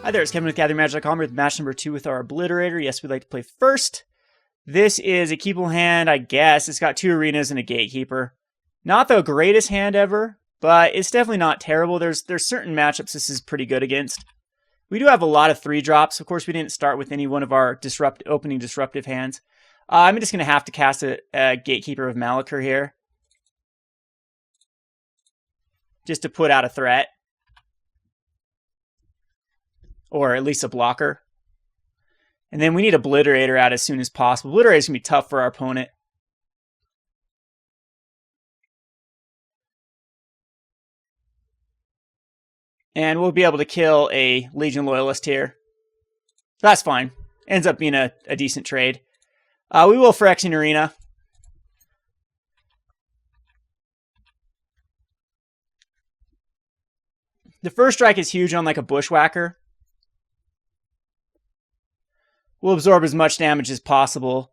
Hi there, it's Kevin with GatheringMagic.com with match number 2 with our Obliterator. Yes, we'd like to play first. This is a keepable hand, I guess. It's got 2 arenas and a Gatekeeper. Not the greatest hand ever, but it's definitely not terrible. There's certain matchups this is pretty good against. We do have a lot of 3-drops. Of course, we didn't start with any one of our opening disruptive hands. I'm just going to have to cast a Gatekeeper of Malakir here, just to put out a threat. Or at least a blocker. And then we need Obliterator out as soon as possible. Obliterator is going to be tough for our opponent. And we'll be able to kill a Legion Loyalist here. That's fine. Ends up being a decent trade. We will Phyrexian Arena. The first strike is huge on like a Bushwhacker. We'll absorb as much damage as possible.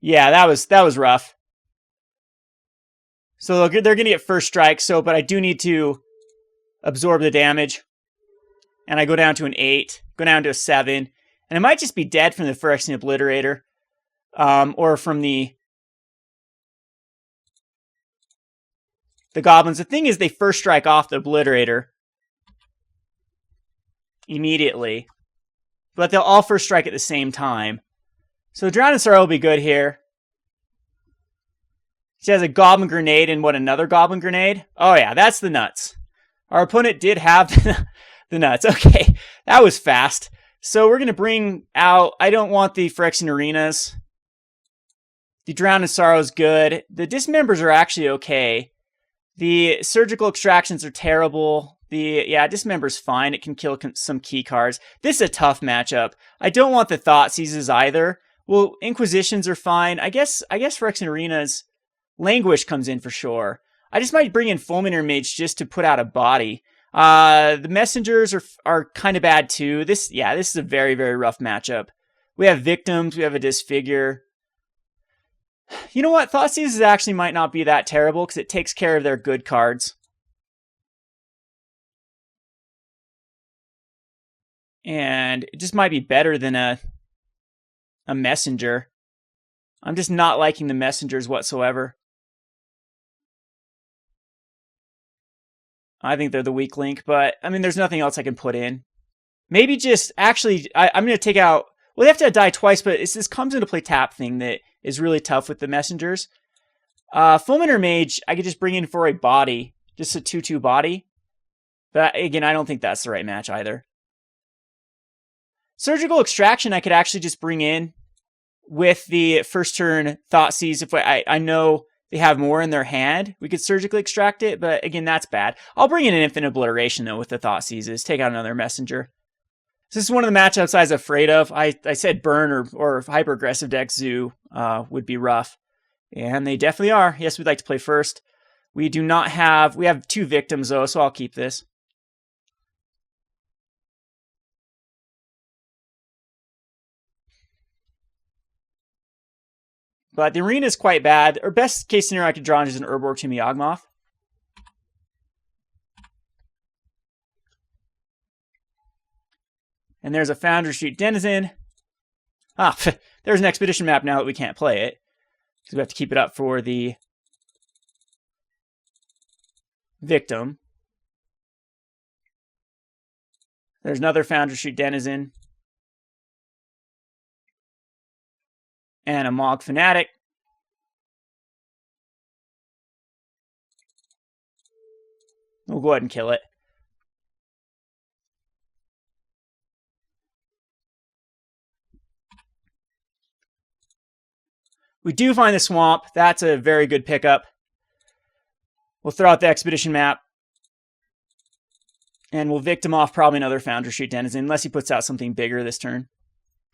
Yeah, that was rough. So they're going to get first strike, but I do need to absorb the damage. And I go down to an 8, go down to a 7. And it might just be dead from the Phyrexian Obliterator. Or from the Goblins. The thing is, they first strike off the Obliterator immediately, but they'll all first strike at the same time. So Drowning Sorrow will be good here. She has a Goblin Grenade and another Goblin Grenade? Oh yeah, that's the nuts. Our opponent did have the nuts. Okay, that was fast. So we're going to bring out, I don't want the Phyrexian Arenas. The Drowning Sorrow is good. The Dismembers are actually okay. The Surgical Extractions are terrible. Dismember's fine. It can kill some key cards. This is a tough matchup. I don't want the Thoughtseizes either. Well, Inquisitions are fine. I guess Phyrexian Arena's Languish comes in for sure. I just might bring in Fulminator Mage just to put out a body. The Messengers are kind of bad too. This is a very, very rough matchup. We have Victims. We have a Disfigure. You know what? Thoughtseizes actually might not be that terrible because it takes care of their good cards. And it just might be better than a Messenger. I'm just not liking the Messengers whatsoever. I think they're the weak link, but I mean, there's nothing else I can put in. Maybe just, actually, I'm going to take out, well, they have to die twice, but this comes into play tap thing that is really tough with the Messengers. Fulminator Mage, I could just bring in for a body, just a 2/2 body. But again, I don't think that's the right match either. Surgical Extraction, I could actually just bring in with the first turn Thoughtseize. If I know they have more in their hand, we could surgically extract it, but again, that's bad. I'll bring in an Infinite Obliteration, though, with the Thoughtseizes. Take out another Messenger. This is one of the matchups I was afraid of. I said Burn or hyper-aggressive deck Zoo would be rough, and they definitely are. Yes, we'd like to play first. We have 2 Victims, though, so I'll keep this. But the arena is quite bad. Or best case scenario I could draw is an Urborg to Yawgmoth. And there's a Foundry Street Denizen. There's an Expedition map now that we can't play it. Because we have to keep it up for the Victim. There's another Foundry Street Denizen. And a Mog Fanatic. We'll go ahead and kill it. We do find the Swamp. That's a very good pickup. We'll throw out the Expedition map. And we'll Victim off probably another Foundry Street Denizen, unless he puts out something bigger this turn.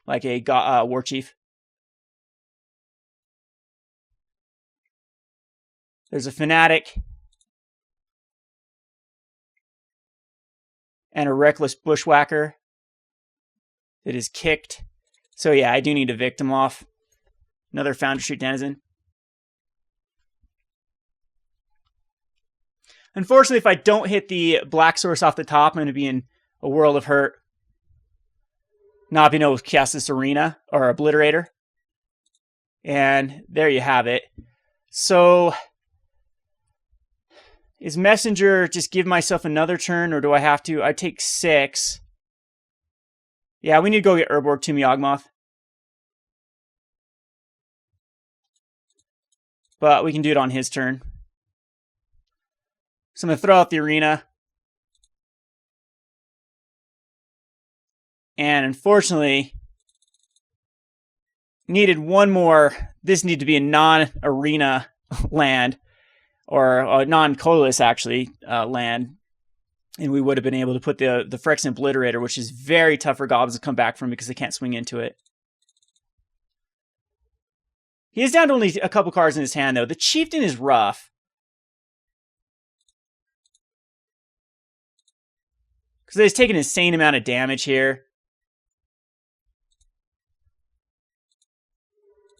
Like a War Chief. There's a Fanatic. And a Reckless Bushwhacker that is kicked. So yeah, I do need to Victim off. Another Foundry Street Denizen. Unfortunately, if I don't hit the black source off the top, I'm going to be in a world of hurt. Not being able to cast this Arena or Obliterator. And there you have it. So, is Messenger just give myself another turn, or do I have to? I take 6. Yeah, we need to go get Urborg to Yawgmoth. But we can do it on his turn. So I'm going to throw out the Arena. And unfortunately, needed one more. This needed to be a non-arena land, or a non-colorless, actually, land. And we would have been able to put the Phyrexian Obliterator, which is very tough for Goblins to come back from because they can't swing into it. He is down to only a couple cards in his hand, though. The Chieftain is rough. Because he's taking an insane amount of damage here.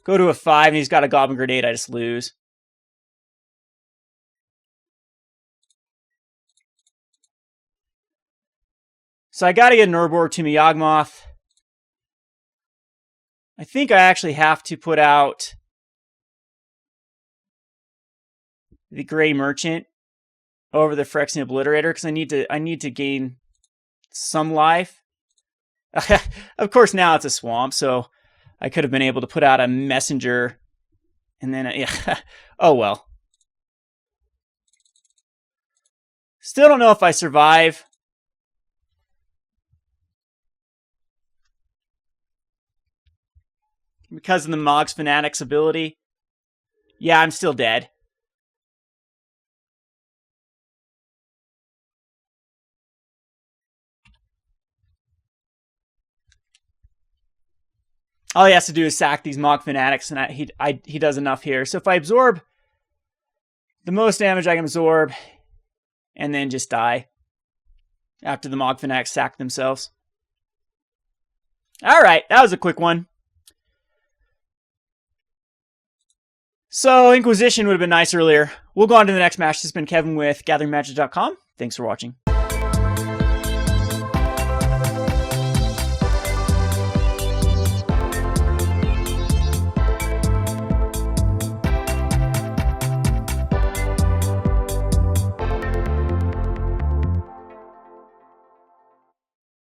Go to a 5, and he's got a Goblin Grenade. I just lose. So I got to get an Urborg to Yawgmoth. I think I actually have to put out the Gray Merchant over the Phyrexian Obliterator because I need to gain some life. Of course, now it's a swamp, so I could have been able to put out a Messenger, and then yeah. Oh well. Still don't know if I survive. Because of the Mog's Fanatic's ability. Yeah, I'm still dead. All he has to do is sack these Mog Fanatics, and he does enough here. So if I absorb the most damage I can absorb, and then just die after the Mog Fanatics sack themselves. All right, that was a quick one. So Inquisition would have been nice earlier. We'll go on to the next match. This has been Kevin with GatheringMagic.com. Thanks for watching.